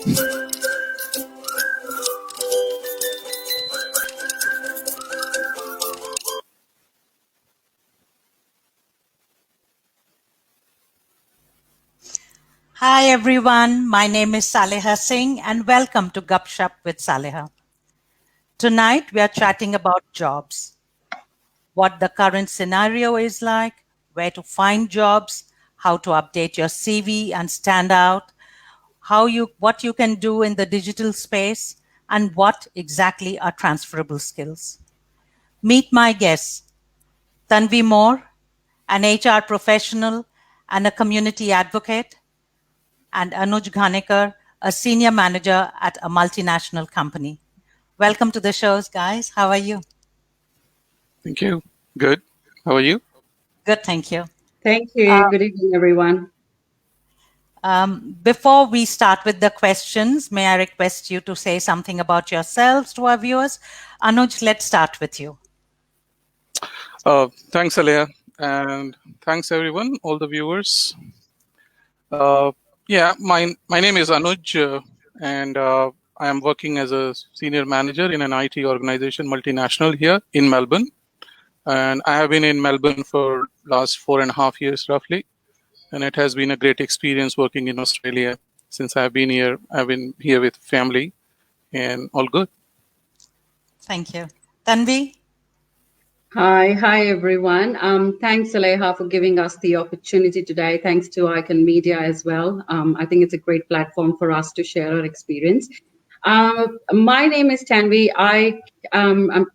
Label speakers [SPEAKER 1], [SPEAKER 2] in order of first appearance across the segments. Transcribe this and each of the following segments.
[SPEAKER 1] Hi everyone, my name is Saleha and welcome to Gupshup with Saleha. Tonight we are chatting about jobs, what the current scenario is like, where to find jobs, how to update your CV and stand out, what you can do in the digital space, and what exactly are transferable skills. Meet my guests, Tanvi Moore, an HR professional and a community advocate, and Anuj Ghanekar, a senior manager at a multinational company. Welcome to the shows, guys. How are you?
[SPEAKER 2] Thank you. Good. How are you?
[SPEAKER 1] Good, thank you.
[SPEAKER 3] Thank you. Good evening, everyone.
[SPEAKER 1] Before we start with the questions, may I request you to say something about yourselves to our viewers? Anuj, let's start with you.
[SPEAKER 2] Thanks, Saleha, and thanks everyone, all the viewers. My name is Anuj, and I am working as a senior manager in an IT organization, multinational here in Melbourne. And I have been in Melbourne for last 4.5 years, roughly. And it has been a great experience working in Australia since I've been here. I've been here with family, and all good.
[SPEAKER 1] Thank you. Tanvi?
[SPEAKER 3] Hi, everyone. Thanks, Saleha, for giving us the opportunity today. Thanks to Icon Media as well. I think it's a great platform for us to share our experience. My name is Tanvi. I'm a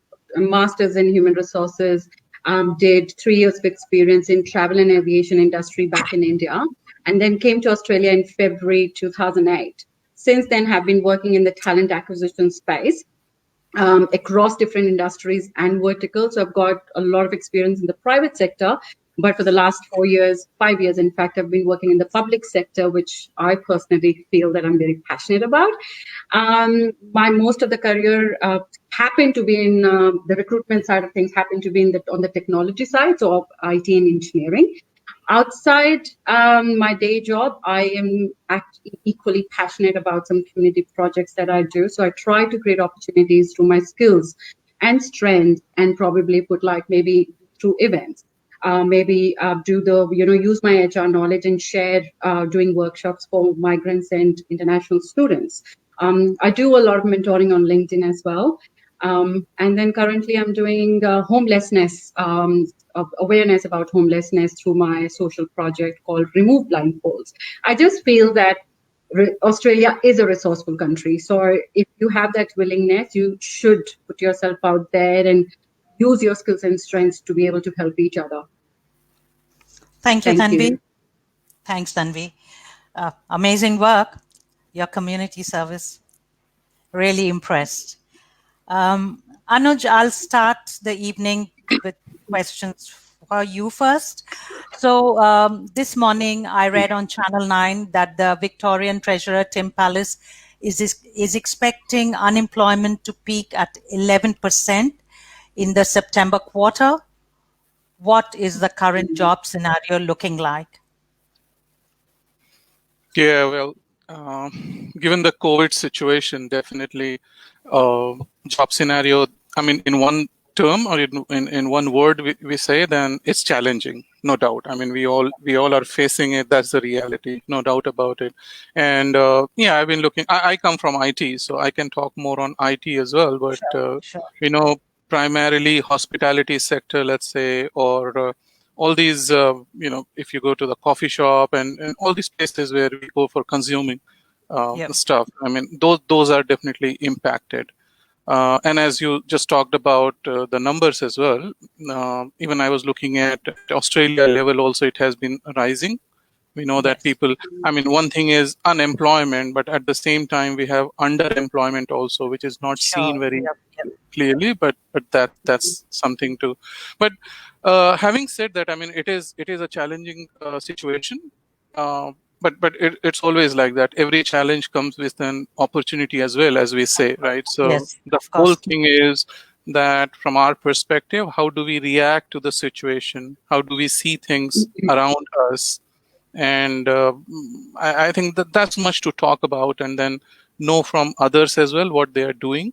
[SPEAKER 3] master's in human resources. Did 3 years of experience in travel and aviation industry back in India, and then came to Australia in February 2008. Since then, have been working in the talent acquisition space. Across different industries and verticals. So I've got a lot of experience in the private sector, but for the last 5 years, in fact, I've been working in the public sector, which I personally feel that I'm very passionate about. My most of the career happened to be in the recruitment side of things, happened to be on the technology side, so IT and engineering. Outside my day job, I am equally passionate about some community projects that I do. So I try to create opportunities through my skills and strengths, and probably put maybe through events. Use my HR knowledge and share doing workshops for migrants and international students. I do a lot of mentoring on LinkedIn as well. And then currently I'm doing homelessness, awareness about homelessness through my social project called Remove Blindfolds. I just feel that Australia is a resourceful country. So if you have that willingness, you should put yourself out there and use your skills and strengths to be able to help each other.
[SPEAKER 1] Thank you, Tanvi. Thanks, Tanvi. Amazing work, your community service. Really impressed. Anuj, I'll start the evening with questions for you first. So this morning I read on Channel 9 that the Victorian Treasurer Tim Pallis is expecting unemployment to peak at 11% in the September quarter. What is the current job scenario looking like?
[SPEAKER 2] Yeah, well, given the COVID situation, definitely job scenario, I mean, in one term or in one word we say, then it's challenging, no doubt. I mean, we all are facing it. That's the reality, no doubt about it. And I've been looking, I come from IT, so I can talk more on IT as well, but
[SPEAKER 1] Sure.
[SPEAKER 2] primarily hospitality sector, let's say, or all these, if you go to the coffee shop and all these places where we go for consuming stuff, I mean, those are definitely impacted. And as you just talked about the numbers as well, even I was looking at Australia level also, it has been rising. We know that people, I mean, one thing is unemployment, but at the same time, we have underemployment also, which is not seen very clearly, but that's something to. But having said that, I mean, it is a challenging situation. But it's always like that. Every challenge comes with an opportunity as well, as we say, right? So the whole thing is that from our perspective, how do we react to the situation? How do we see things around us? And I think that's much to talk about. And then know from others as well what they are doing,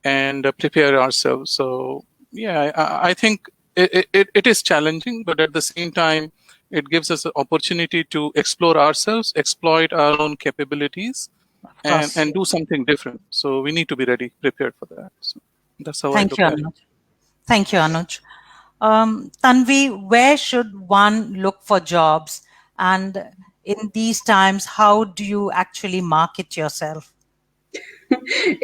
[SPEAKER 2] and prepare ourselves. So yeah, I think it is challenging, but at the same time, it gives us an opportunity to explore ourselves, exploit our own capabilities,
[SPEAKER 1] Of course.
[SPEAKER 2] and do something different. So we need to be ready, prepared for that. So that's how I
[SPEAKER 1] Thank
[SPEAKER 2] look
[SPEAKER 1] you,
[SPEAKER 2] at it.
[SPEAKER 1] Anuj. Thank you, Anuj. Tanvi, where should one look for jobs? And in these times, how do you actually market yourself?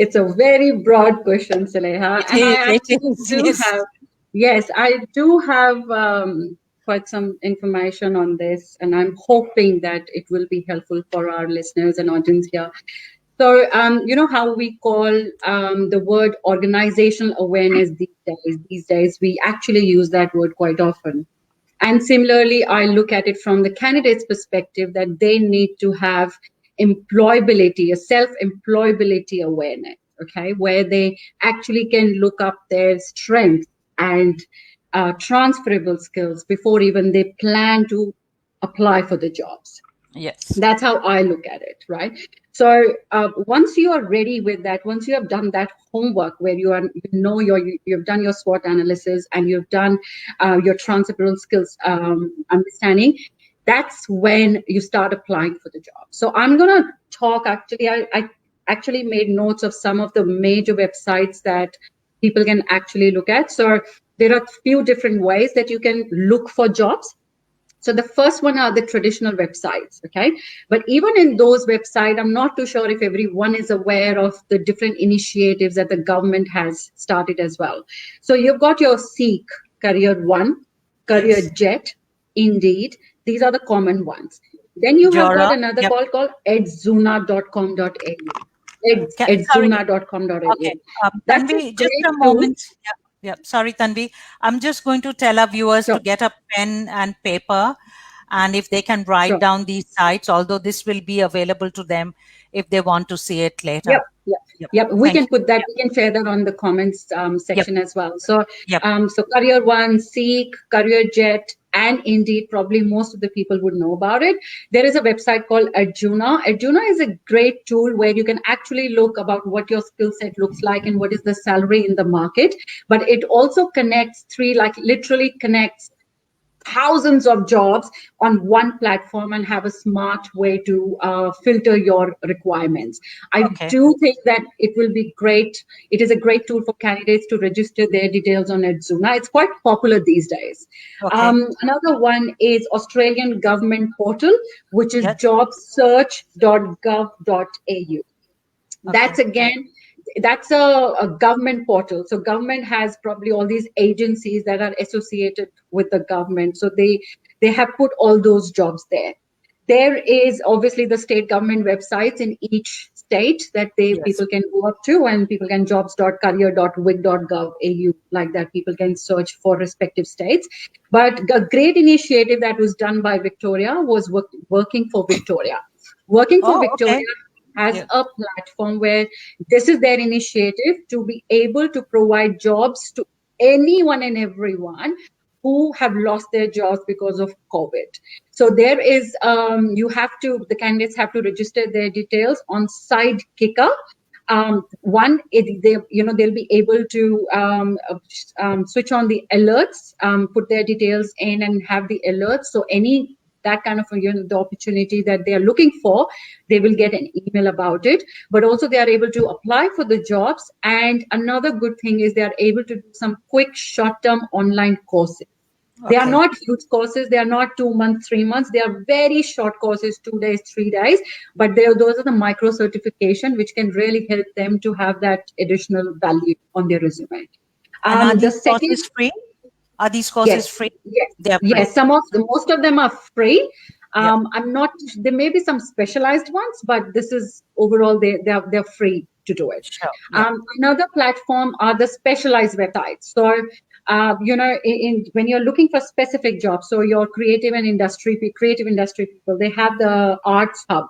[SPEAKER 3] It's a very broad question, Saleha, and I
[SPEAKER 1] It
[SPEAKER 3] actually
[SPEAKER 1] is,
[SPEAKER 3] do
[SPEAKER 1] yes.
[SPEAKER 3] have, yes, I do have quite some information on this, and I'm hoping that it will be helpful for our listeners and audience here. So, you know how we call the word organizational awareness these days? These days, we actually use that word quite often. And similarly, I look at it from the candidate's perspective that they need to have employability, a self-employability awareness, okay, where they actually can look up their strengths and transferable skills before even they plan to apply for the jobs.
[SPEAKER 1] Yes.
[SPEAKER 3] That's how I look at it, right? So once you are ready with that, once you have done that homework where you've done your SWOT analysis and you've done your transferable skills understanding, that's when you start applying for the job. So I'm gonna talk. Actually, I actually made notes of some of the major websites that people can actually look at. So there are a few different ways that you can look for jobs. So the first one are the traditional websites, okay? But even in those websites, I'm not too sure if everyone is aware of the different initiatives that the government has started as well. So you've got your Seek, Career One, Career
[SPEAKER 1] Yes.
[SPEAKER 3] Jet, Indeed. These are the common ones. Then you have got
[SPEAKER 1] Jora.
[SPEAKER 3] another
[SPEAKER 1] Yep.
[SPEAKER 3] called edzuna.com.au.
[SPEAKER 1] Sorry.
[SPEAKER 3] Edzuna.com.au.
[SPEAKER 1] Okay.
[SPEAKER 3] That's a
[SPEAKER 1] Tanvi, just
[SPEAKER 3] great
[SPEAKER 1] a
[SPEAKER 3] tool.
[SPEAKER 1] moment. Yep. Yep. Sorry, Tanvi. I'm just going to tell our viewers to
[SPEAKER 3] Sure,
[SPEAKER 1] get a pen and paper, and if they can write
[SPEAKER 3] sure.
[SPEAKER 1] down these sites, although this will be available to them if they want to see it later.
[SPEAKER 3] Yep, yep,
[SPEAKER 1] Yep.
[SPEAKER 3] yep. We
[SPEAKER 1] Thank
[SPEAKER 3] can
[SPEAKER 1] you.
[SPEAKER 3] put that.
[SPEAKER 1] Yep.
[SPEAKER 3] We can share that on the comments
[SPEAKER 1] Yep.
[SPEAKER 3] section as well. So,
[SPEAKER 1] Yep.
[SPEAKER 3] so Career One, Seek, Career Jet, and Indeed. Probably most of the people would know about it. There is a website called Arjuna. Arjuna is a great tool where you can actually look about what your skill set looks like and what is the salary in the market. But it also connects like literally connects thousands of jobs on one platform and have a smart way to filter your requirements. I
[SPEAKER 1] Okay.
[SPEAKER 3] do think that it will be great. It is a great tool for candidates to register their details on Edzuna. It's quite popular these days.
[SPEAKER 1] Okay.
[SPEAKER 3] Another one is Australian government portal, which is
[SPEAKER 1] Yes.
[SPEAKER 3] jobsearch.gov.au. That's
[SPEAKER 1] Okay.
[SPEAKER 3] again, that's a government portal. So government has probably all these agencies that are associated with the government. So they have put all those jobs there. There is obviously the state government websites in each state that
[SPEAKER 1] Yes.
[SPEAKER 3] people can go up to, and people can jobs.career.wig.gov.au, like that people can search for respective states. But a great initiative that was done by Victoria was working for Victoria. Working for
[SPEAKER 1] Oh,
[SPEAKER 3] Victoria
[SPEAKER 1] okay.
[SPEAKER 3] has
[SPEAKER 1] Yeah.
[SPEAKER 3] a platform where this is their initiative to be able to provide jobs to anyone and everyone who have lost their jobs because of COVID. So there is, the candidates have to register their details on Sidekicker. They'll be able to switch on the alerts, put their details in and have the alerts. So any that kind of the opportunity that they are looking for, they will get an email about it. But also they are able to apply for the jobs. And another good thing is they are able to do some quick short-term online courses. They are
[SPEAKER 1] Okay.
[SPEAKER 3] not huge courses. They are not 2 months, 3 months. They are very short courses, 2 days, 3 days. But those are the micro certification, which can really help them to have that additional value on their resume.
[SPEAKER 1] And are
[SPEAKER 3] The
[SPEAKER 1] these
[SPEAKER 3] second,
[SPEAKER 1] courses free? Are these courses
[SPEAKER 3] yes,
[SPEAKER 1] free?
[SPEAKER 3] yes,
[SPEAKER 1] They are free.
[SPEAKER 3] yes. Most of them are free.
[SPEAKER 1] Yep.
[SPEAKER 3] I'm not. There may be some specialized ones, but this is overall they're free to do it.
[SPEAKER 1] Sure. Yep.
[SPEAKER 3] Another platform are the specialized websites. So when you're looking for specific jobs, so your creative industry people, they have the Arts Hub.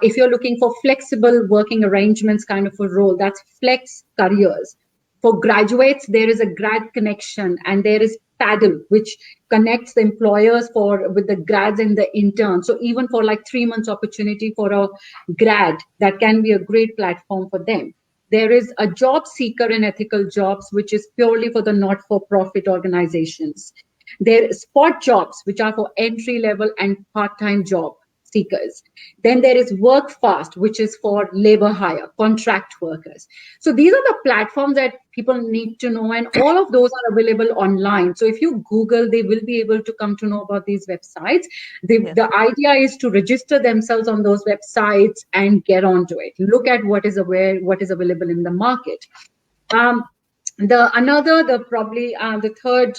[SPEAKER 3] If you're looking for flexible working arrangements kind of a role, that's Flex Careers. For graduates, there is a Grad Connection, and there is paddle, which connects the employers with the grads and the interns. So even for like 3 months opportunity for a grad, that can be a great platform for them. There is a job seeker in ethical jobs, which is purely for the not-for-profit organizations. There are spot jobs, which are for entry level and part-time job seekers. Then there is work fast, which is for labor hire, contract workers. So these are the platforms that people need to know, and all of those are available online. So if you Google, they will be able to come to know about these websites. The idea is to register themselves on those websites and get onto it. Look at what is available in the market. The third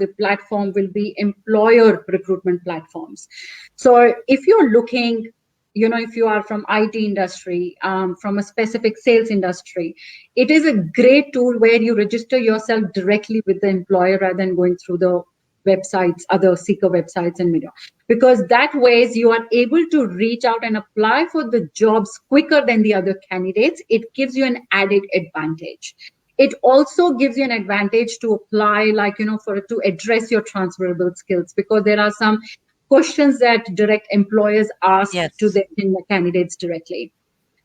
[SPEAKER 3] the platform will be employer recruitment platforms. So if you're looking, if you are from IT industry, from a specific sales industry, it is a great tool where you register yourself directly with the employer rather than going through the websites, other seeker websites and media, because that ways you are able to reach out and apply for the jobs quicker than the other candidates. It gives you an added advantage. It also gives you an advantage to apply, to address your transferable skills, because there are some questions that direct employers ask to their candidates directly.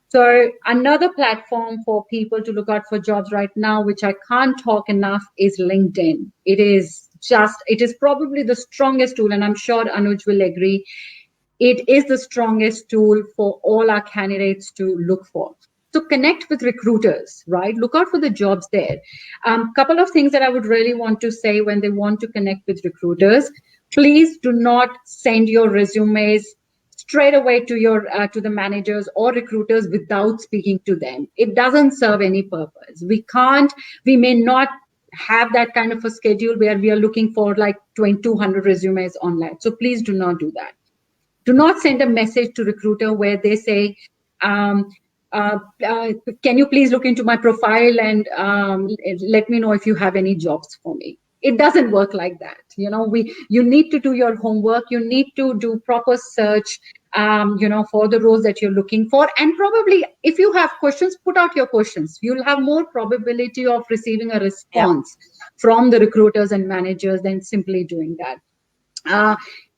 [SPEAKER 3] So another platform for people to look out for jobs right now, which I can't talk enough, is LinkedIn. It is probably the strongest tool, and I'm sure Anuj will agree. It is the strongest tool for all our candidates to look for. So connect with recruiters, right? Look out for the jobs there. Couple of things that I would really want to say when they want to connect with recruiters. Please do not send your resumes straight away to the managers or recruiters without speaking to them. It doesn't serve any purpose. We may not have that kind of a schedule where we are looking for like 200 resumes online. So please do not do that. Do not send a message to recruiter where they say, can you please look into my profile and let me know if you have any jobs for me. It doesn't work like that. You need to do your homework. You need to do proper search, for the roles that you're looking for. And probably if you have questions, put out your questions. You'll have more probability of receiving a response from the recruiters and managers than simply doing that.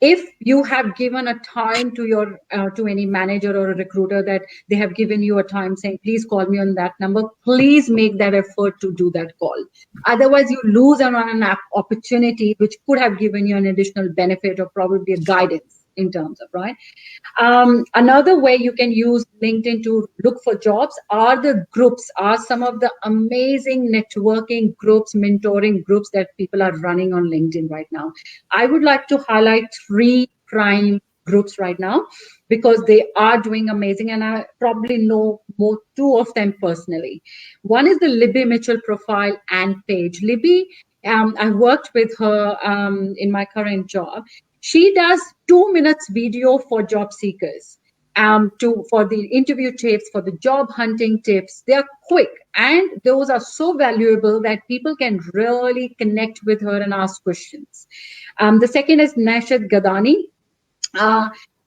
[SPEAKER 3] If you have given a time to any manager or a recruiter that they have given you a time saying, please call me on that number, please make that effort to do that call. Otherwise, you lose an opportunity which could have given you an additional benefit or probably a guidance in terms of, right? Another way you can use LinkedIn to look for jobs are some of the amazing networking groups, mentoring groups that people are running on LinkedIn right now. I would like to highlight 3 prime groups right now because they are doing amazing, and I probably know 2 of them personally. One is the Libby Mitchell profile and page. Libby, I worked with her in my current job. She does 2 minutes video for job seekers, for the interview tips, for the job hunting tips. They are quick, and those are so valuable that people can really connect with her and ask questions. The second is Nashad Gadani.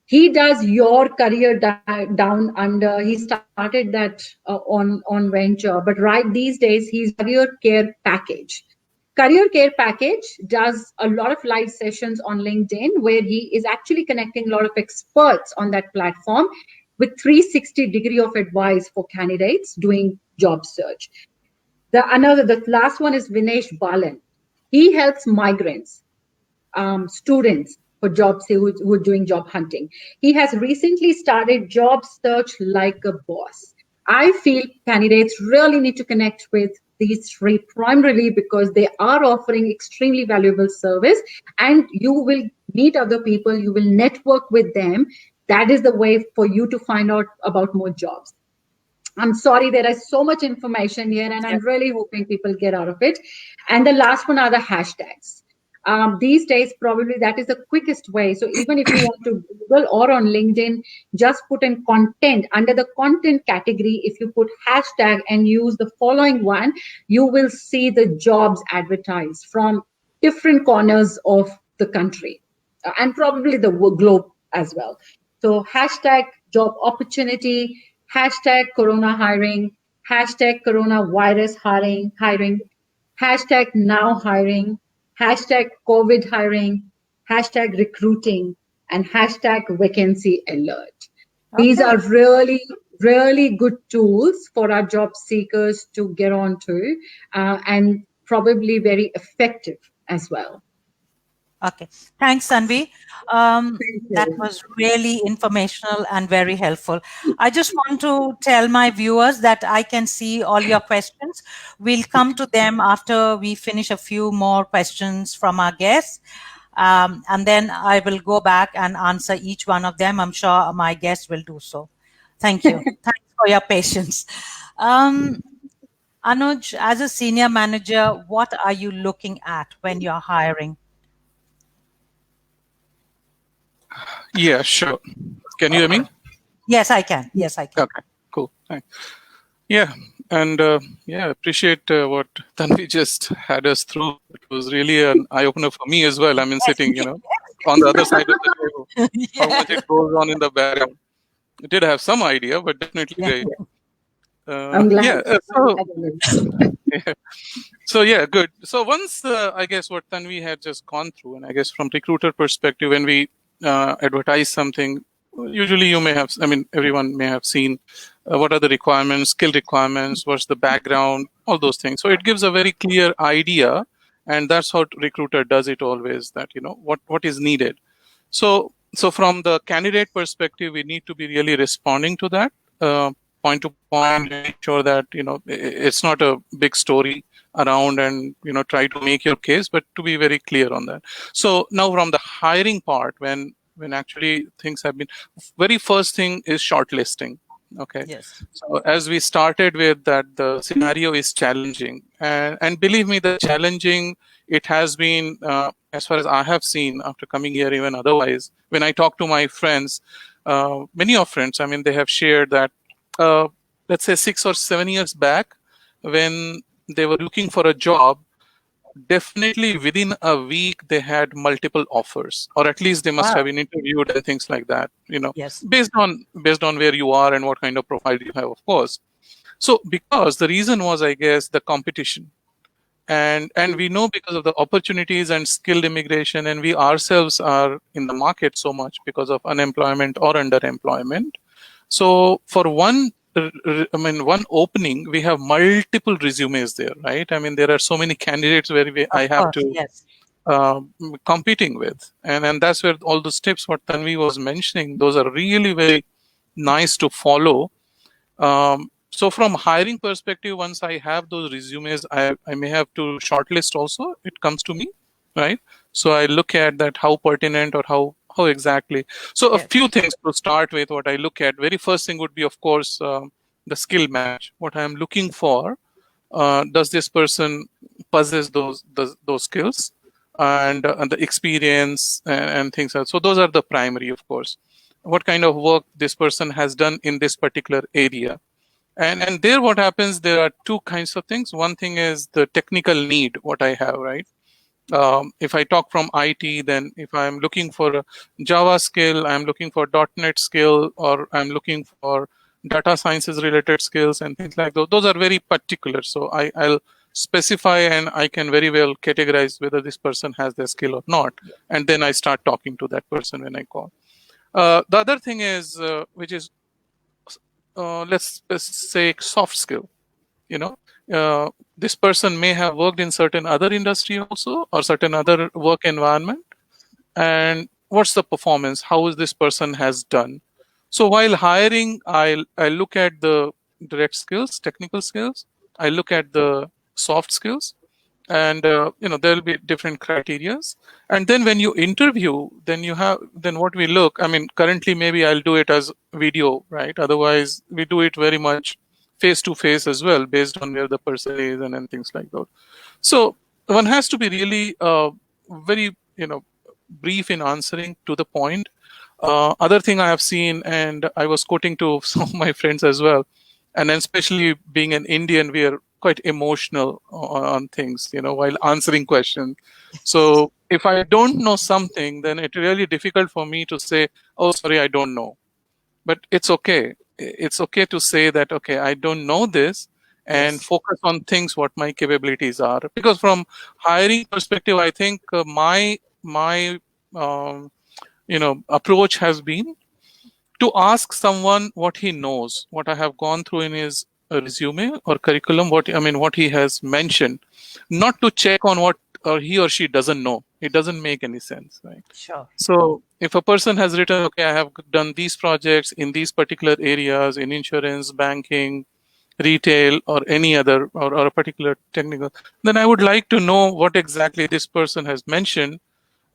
[SPEAKER 3] He does your career down under. He started that on venture, but right these days he's career care package. Career Care Package does a lot of live sessions on LinkedIn where he is actually connecting a lot of experts on that platform with 360-degree of advice for candidates doing job search. The last one is Vinesh Balan. He helps migrants, students for jobs who are doing job hunting. He has recently started Job Search Like a Boss. I feel candidates really need to connect with these 3 primarily because they are offering extremely valuable service, and you will meet other people, you will network with them. That is the way for you to find out about more jobs. I'm sorry, there is so much information here, and I'm really hoping people get out of it. And the last one are the hashtags. These days, probably that is the quickest way. So even if you want to Google or on LinkedIn, just put in content. Under the content category, if you put hashtag and use the following one, you will see the jobs advertised from different corners of the country and probably the globe as well. So hashtag job opportunity, hashtag corona hiring, hashtag coronavirus hiring, hashtag now hiring, hashtag COVID hiring, hashtag recruiting, and hashtag vacancy alert. These are really, really good tools for our job seekers to get onto, and probably very effective as well.
[SPEAKER 1] Okay. Thanks, Tanvi.
[SPEAKER 3] Thank
[SPEAKER 1] That
[SPEAKER 3] you.
[SPEAKER 1] was really informational and very helpful. I just want to tell my viewers that I can see all your questions. We'll come to them after we finish a few more questions from our guests. And then I will go back and answer each one of them. I'm sure my guests will do so. Thank you. Thanks for your patience. Anuj, as a senior manager, what are you looking at when you're hiring?
[SPEAKER 2] Yeah, sure. Can you hear me?
[SPEAKER 1] Yes, I can. Yes, I can.
[SPEAKER 2] Okay, cool. Thanks. Yeah, and appreciate what Tanvi just had us through. It was really an eye opener for me as well. I mean, sitting, on the other side of the table, how much it goes on in the background. I did have some idea, but definitely
[SPEAKER 1] Yeah.
[SPEAKER 2] great.
[SPEAKER 3] I'm glad.
[SPEAKER 2] Yeah. So yeah, good. So once I guess what Tanvi had just gone through, and I guess from recruiter perspective, when we advertise something, usually you may have, I mean, everyone may have seen what are the requirements, skill requirements, what's the background, all those things. So it gives a very clear idea, and that's how recruiter does it always. That what is needed. So from the candidate perspective, we need to be really responding to that point to point, make sure that it's not a big story around and try to make your case, but to be very clear on that. So now from the hiring part, when actually things have been, very first thing is shortlisting. Okay.
[SPEAKER 1] Yes.
[SPEAKER 2] So as we started with that, the scenario is challenging, and believe me, the challenging it has been, as far as I have seen after coming here, even otherwise, when I talk to my friends, many of friends, I mean, they have shared that, let's say 6 or 7 years back, when they were looking for a job, definitely within a week they had multiple offers, or at least they must have been interviewed and things like that,
[SPEAKER 1] Yes.
[SPEAKER 2] based on where you are and what kind of profile you have, of course. So because the reason was, I guess, the competition, and we know because of the opportunities and skilled immigration, and we ourselves are in the market so much because of unemployment or underemployment. So for one opening, we have multiple resumes there, right? I mean, there are so many candidates where I have to
[SPEAKER 1] Yes.
[SPEAKER 2] competing with, and that's where all the steps what Tanvi was mentioning, those are really very nice to follow. So from hiring perspective, once I have those resumes, I may have to shortlist also. It comes to me, right? So I look at that, how pertinent or how exactly. So a few things to start with. What I look at, very first thing would be, of course, the skill match. What I am looking for, does this person possess those skills and the experience and things like that. So those are the primary, of course. What kind of work this person has done in this particular area. And there what happens, there are two kinds of things. One thing is the technical need, what I have, right? If I talk from IT, then if I'm looking for a Java skill, I'm looking for .NET skill, or I'm looking for data sciences related skills and things like those. Those are very particular. So I'll specify, and I can very well categorize whether this person has the skill or not. And then I start talking to that person when I call. The other thing is, which is, let's say soft skill. This person may have worked in certain other industry also, or certain other work environment, and what's the performance, how is this person has done. So while hiring, I look at the direct skills, technical skills, I look at the soft skills, and there will be different criterias. And then when you interview, then what we look, I mean, currently maybe I'll do it as video, right? Otherwise we do it very much face to face as well, based on where the person is and things like that. So one has to be really very brief in answering to the point. Other thing I have seen, and I was quoting to some of my friends as well, and then especially being an Indian, we are quite emotional on things, while answering questions. So if I don't know something, then it's really difficult for me to say, oh, sorry, I don't know. But it's okay. It's okay to say that, okay, I don't know this, and focus on things what my capabilities are. Because from hiring perspective, I think my approach has been to ask someone what he knows, what I have gone through in his resume or curriculum, what he has mentioned, not to check on what or he or she doesn't know. It doesn't make any sense, right?
[SPEAKER 1] Sure.
[SPEAKER 2] So if a person has written, okay, I have done these projects in these particular areas, in insurance, banking, retail, or any other, or a particular technical, then I would like to know what exactly this person has mentioned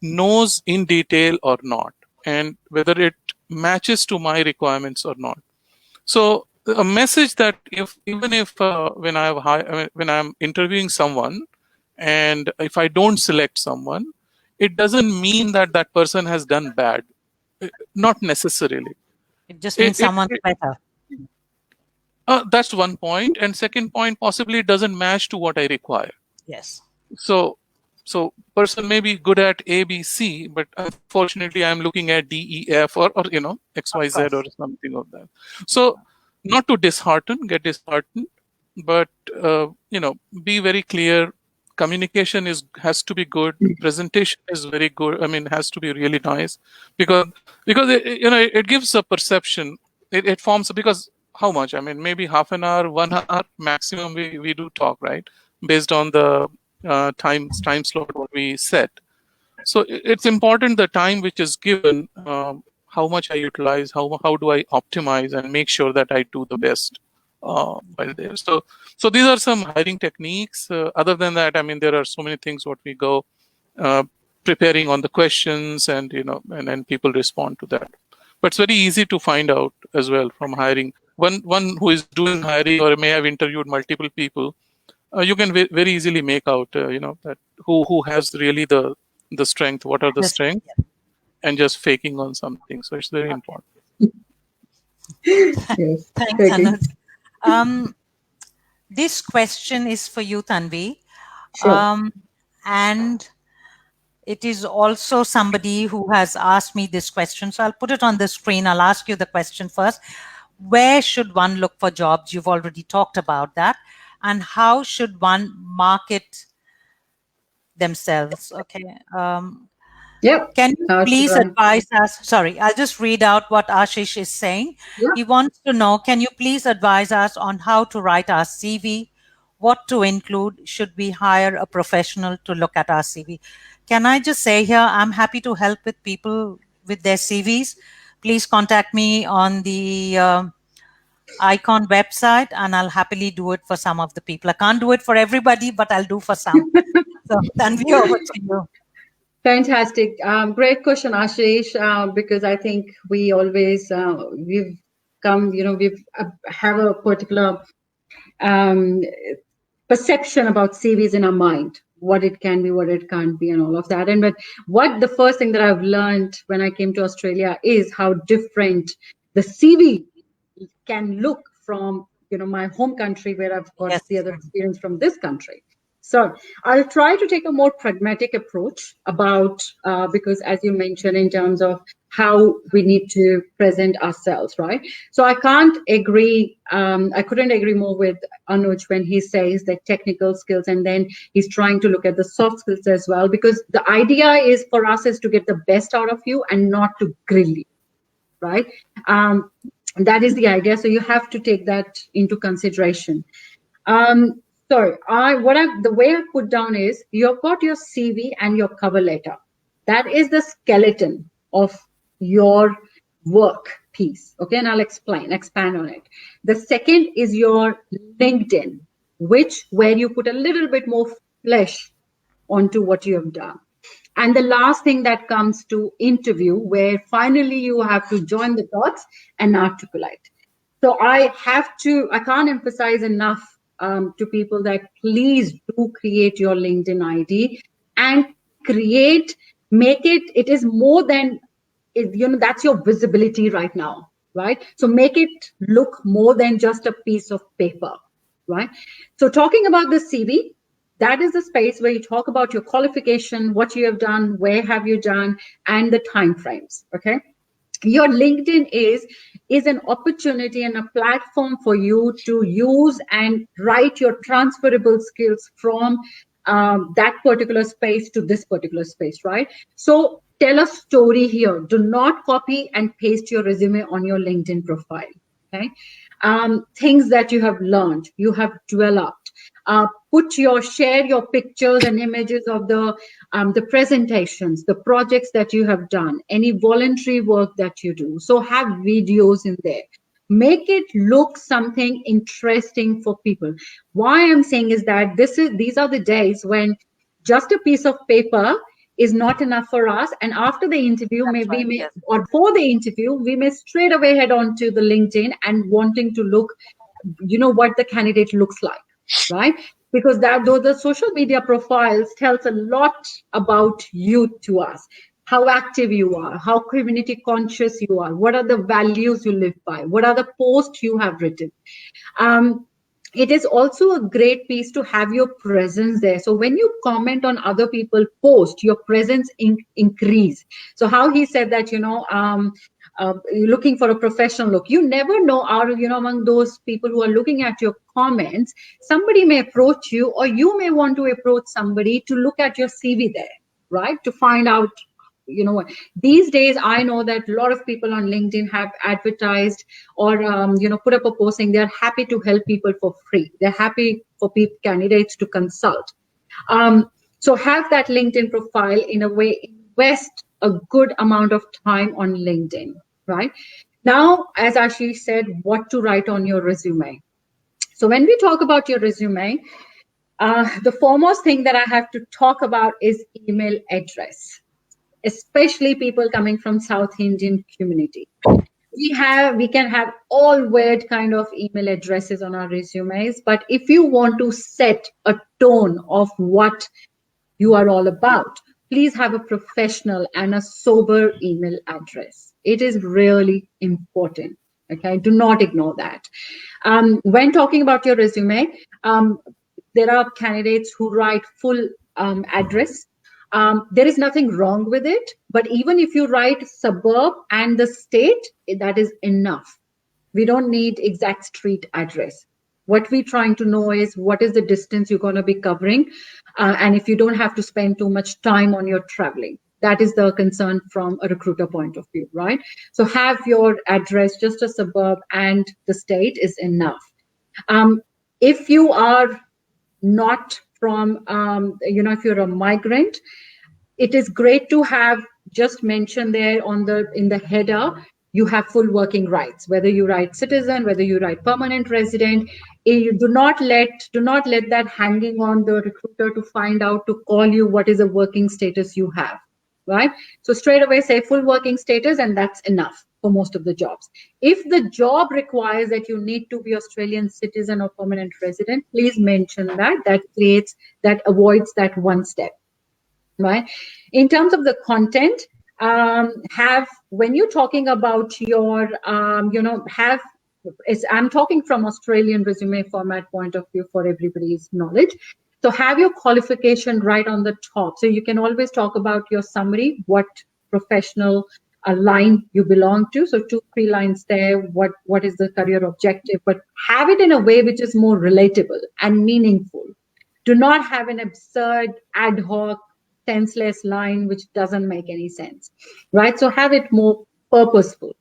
[SPEAKER 2] knows in detail or not, and whether it matches to my requirements or not. So a message that if when I'm interviewing someone, and if I don't select someone, it doesn't mean that that person has done bad. Not necessarily.
[SPEAKER 1] It just
[SPEAKER 2] It,
[SPEAKER 1] means
[SPEAKER 2] it,
[SPEAKER 1] someone's
[SPEAKER 2] it,
[SPEAKER 1] better.
[SPEAKER 2] that's one point, and second point, possibly it doesn't match to what I require.
[SPEAKER 1] Yes.
[SPEAKER 2] So person may be good at A, B, C, but unfortunately I'm looking at D, E, F, or X, Y, Z, or something of that. So not to get disheartened, but be very clear. Communication has to be good. Presentation is very good. Has to be really nice, because it gives a perception. It forms, because how much? Maybe half an hour, 1 hour maximum. We do talk, right, based on the time slot what we set. So it's important the time which is given, how much I utilize, how do I optimize and make sure that I do the best while there. So these are some hiring techniques. Other than that, there are so many things what we go preparing on the questions, and and people respond to that. But it's very easy to find out as well from hiring. One who is doing hiring or may have interviewed multiple people, you can very easily make out that who has really the strength, what are the strengths, and just faking on something. So it's very important.
[SPEAKER 3] Yes.
[SPEAKER 1] Thanks, Anuj. This question is for you, Tanvi.
[SPEAKER 3] Sure.
[SPEAKER 1] And it is also somebody who has asked me this question. So I'll put it on the screen. I'll ask you the question first. Where should one look for jobs? You've already talked about that. And how should one market themselves? Okay.
[SPEAKER 3] Yep.
[SPEAKER 1] Can you please advise us? Sorry, I'll just read out what Ashish is saying.
[SPEAKER 3] Yep.
[SPEAKER 1] He wants to know, can you please advise us on how to write our CV? What to include? Should we hire a professional to look at our CV? Can I just say here, I'm happy to help with people with their CVs. Please contact me on the Icon website, and I'll happily do it for some of the people. I can't do it for everybody, but I'll do for some. So, Tanvi, over to you.
[SPEAKER 3] Fantastic. Great question, Ashish, because I think we always, we've come, we've have a particular perception about CVs in our mind, what it can be, what it can't be, and all of that. And but what the first thing that I've learned when I came to Australia is how different the CV can look from my home country, where I've got the other experience from this country. So I'll try to take a more pragmatic approach about, because as you mentioned, in terms of how we need to present ourselves, right? So I couldn't agree more with Anuj when he says that technical skills, and then he's trying to look at the soft skills as well, because the idea is for us is to get the best out of you and not to grill you, right? That is the idea. So you have to take that into consideration. So the way I put down is, you've got your CV and your cover letter. That is the skeleton of your work piece. Okay, and I'll expand on it. The second is your LinkedIn, where you put a little bit more flesh onto what you have done. And the last thing that comes to interview, where finally you have to join the dots and articulate. So I can't emphasize enough to people that please do create your LinkedIn ID and it is more than, that's your visibility right now, right? So make it look more than just a piece of paper, right? So talking about the CV, that is the space where you talk about your qualification, what you have done, where have you done, and the time frames. Okay. Your LinkedIn is an opportunity and a platform for you to use and write your transferable skills from that particular space to this particular space, right? So tell a story here. Do not copy and paste your resume on your LinkedIn profile. Okay, things that you have learned, you have developed. Share your pictures and images of the presentations, the projects that you have done, any voluntary work that you do. So have videos in there. Make it look something interesting for people. Why I'm saying is that these are the days when just a piece of paper is not enough for us. And after the interview, or before the interview, we may straight away head on to the LinkedIn and wanting to look, what the candidate looks like, right? Because though the social media profiles tells a lot about you to us, how active you are, how community conscious you are, what are the values you live by, what are the posts you have written. It is also a great piece to have your presence there. So when you comment on other people's posts, your presence increase. So how he said that, you're looking for a professional look. You never know, among those people who are looking at your comments, somebody may approach you, or you may want to approach somebody to look at your CV there, right? To find out, what these days I know that a lot of people on LinkedIn have advertised or put up a post saying they're happy to help people for free. They're happy for candidates to consult. So have that LinkedIn profile, in a way, invest a good amount of time on LinkedIn, right? Now, as Ashish said, what to write on your resume. So when we talk about your resume, the foremost thing that I have to talk about is email address, especially people coming from South Indian community. We can have all weird kind of email addresses on our resumes, but if you want to set a tone of what you are all about, please have a professional and a sober email address. It is really important. Okay, do not ignore that. When talking about your resume, there are candidates who write full address. There is nothing wrong with it, but even if you write suburb and the state, that is enough. We don't need exact street address. What we're trying to know is what is the distance you're going to be covering, and if you don't have to spend too much time on your traveling. That is the concern from a recruiter point of view, right? So have your address, just a suburb and the state is enough. If you are not from, if you're a migrant, it is great to have just mentioned there in the header, you have full working rights, whether you write citizen, whether you write permanent resident. You do not let that hanging on the recruiter to find out, to call you what is a working status you have, right? So straight away say full working status, and that's enough for most of the jobs. If the job requires that you need to be Australian citizen or permanent resident, please mention that. That avoids that one step, right? In terms of the content, when you're talking about your, I'm talking from Australian resume format point of view for everybody's knowledge. So have your qualification right on the top. So you can always talk about your summary, what professional line you belong to. So 2-3 lines there, what is the career objective, but have it in a way which is more relatable and meaningful. Do not have an absurd ad hoc senseless line which doesn't make any sense, right? So have it more purposeful.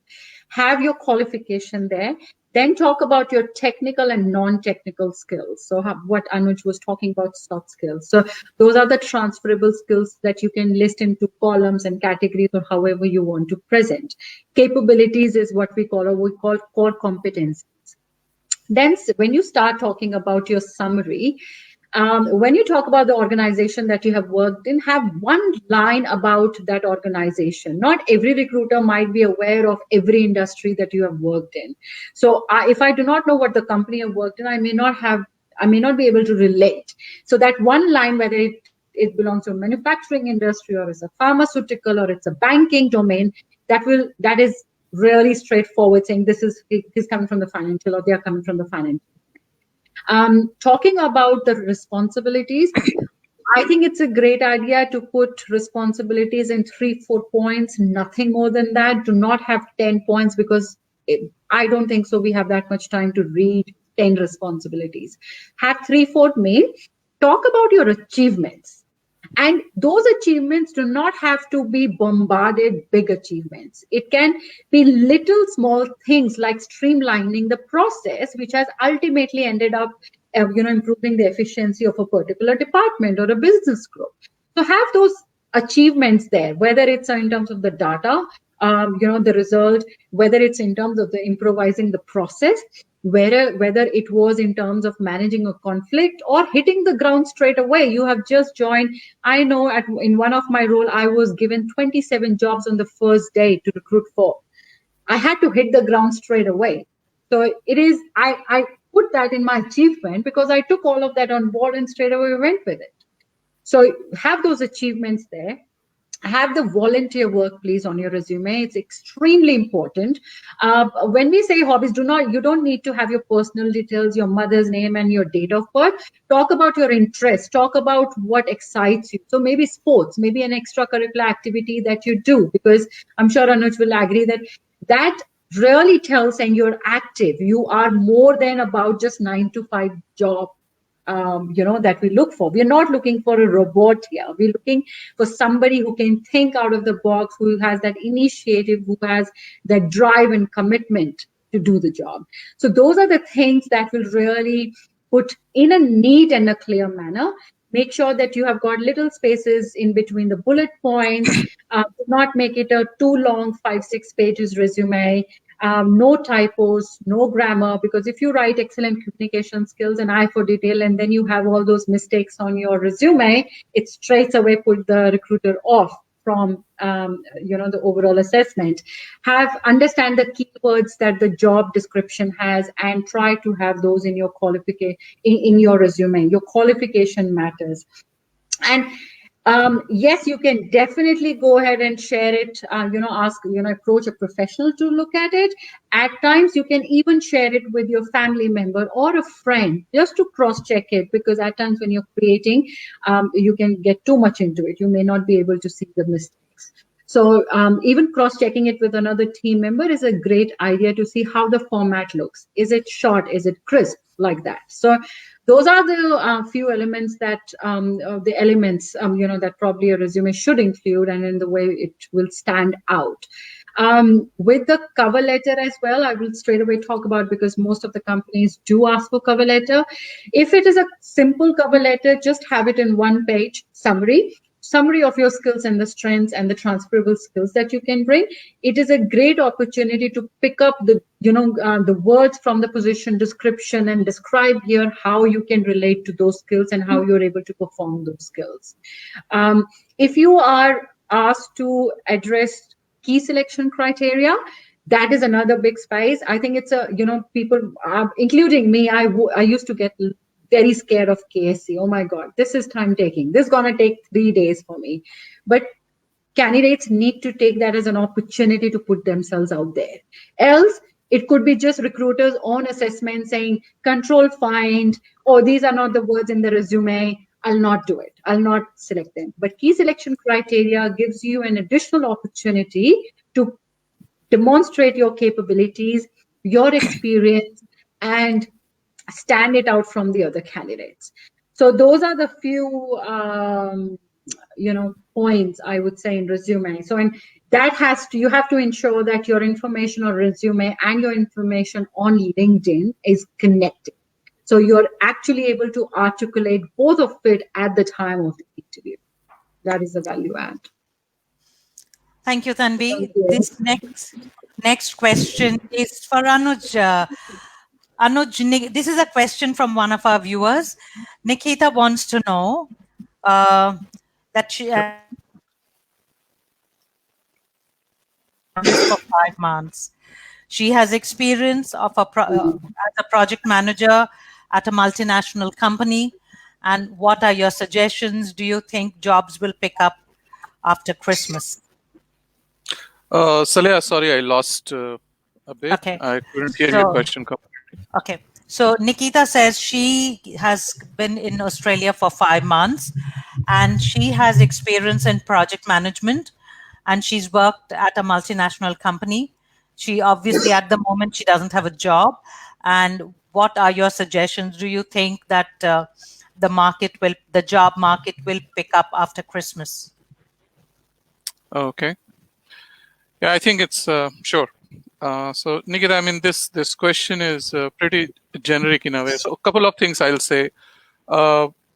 [SPEAKER 3] Have your qualification there. Then talk about your technical and non-technical skills. So what Anuj was talking about, soft skills. So those are the transferable skills that you can list into columns and categories or however you want to present. Capabilities is what we call core competencies. Then when you start talking about your summary, when you talk about the organization that you have worked in, have one line about that organization. Not every recruiter might be aware of every industry that you have worked in. So if I do not know what the company I've worked in, I may not be able to relate. So that one line, whether it belongs to a manufacturing industry or it's a pharmaceutical or it's a banking domain, that is really straightforward, saying he's coming from the financial or they are coming from the financial. Talking about the responsibilities, I think it's a great idea to put responsibilities in 3, 4 points, nothing more than that. Do not have 10 points because I don't think so. We have that much time to read 10 responsibilities. Have 3, 4 main. Talk about your achievements. And those achievements do not have to be bombarded big achievements. It can be little small things like streamlining the process, which has ultimately ended up improving the efficiency of a particular department or a business group. So have those achievements there, whether it's in terms of the data, the result, whether it's in terms of the improvising the process, whether it was in terms of managing a conflict or hitting the ground straight away. You have just joined. I know in one of my role, I was given 27 jobs on the first day to recruit for. I had to hit the ground straight away. So it is, I put that in my achievement because I took all of that on board and straight away went with it. So have those achievements there. Have the volunteer work, please, on your resume. It's extremely important. When we say hobbies, you don't need to have your personal details, your mother's name and your date of birth. Talk about your interests. Talk about what excites you. So maybe sports, maybe an extracurricular activity that you do, because I'm sure Anuj will agree that really tells and you're active. You are more than about just 9 to 5 job that we look for. We're not looking for a robot here. We're looking for somebody who can think out of the box, who has that initiative, who has that drive and commitment to do the job. So those are the things that will really put in a neat and a clear manner. Make sure that you have got little spaces in between the bullet points. Do not make it a too long 5-6 pages resume. No typos, no grammar, because if you write excellent communication skills and eye for detail, and then you have all those mistakes on your resume, it straight away put the recruiter off from the overall assessment. Understand the keywords that the job description has and try to have those in your qualification in your resume. Your qualification matters. And yes, you can definitely go ahead and share it, approach a professional to look at it. At times, you can even share it with your family member or a friend just to cross-check it, because at times when you're creating, you can get too much into it. You may not be able to see the mistakes. So even cross-checking it with another team member is a great idea to see how the format looks. Is it short? Is it crisp? Like that. So those are the few elements that that probably a resume should include, and in the way it will stand out. With the cover letter as well, I will straight away talk about, because most of the companies do ask for cover letter. If it is a simple cover letter, just have it in 1-page summary of your skills and the strengths and the transferable skills that you can bring. It is a great opportunity to pick up the words from the position description and describe here how you can relate to those skills and how you're able to perform those skills. If you are asked to address key selection criteria, that is another big space. I think it's people, including me, I used to get very scared of KSC. Oh my God, this is time taking. This is going to take 3 days for me. But candidates need to take that as an opportunity to put themselves out there. Else, it could be just recruiters' own assessment saying, control find, or these are not the words in the resume, I'll not do it. I'll not select them. But key selection criteria gives you an additional opportunity to demonstrate your capabilities, your experience, and stand it out from the other candidates. So those are the few points I would say in resume. So you have to ensure that your information on resume and your information on LinkedIn is connected. So you're actually able to articulate both of it at the time of the interview. That is the value add.
[SPEAKER 1] Thank you, Tanvi. This next question is for Anuj. Anuj, this is a question from one of our viewers. Nikita wants to know that she is for 5 months. She has experience of as a project manager at a multinational company. And what are your suggestions? Do you think jobs will pick up after Christmas?
[SPEAKER 2] Saleha, sorry, I lost a bit.
[SPEAKER 1] Okay.
[SPEAKER 2] I couldn't hear your question completely.
[SPEAKER 1] Okay. So Nikita says she has been in Australia for 5 months and she has experience in project management, and she's worked at a multinational company. She obviously, at the moment, she doesn't have a job. And what are your suggestions? Do you think that the job market will pick up after Christmas?
[SPEAKER 2] Okay. Yeah, I think it's sure. So, Nikita, I mean, this question is pretty generic in a way. So, a couple of things I'll say.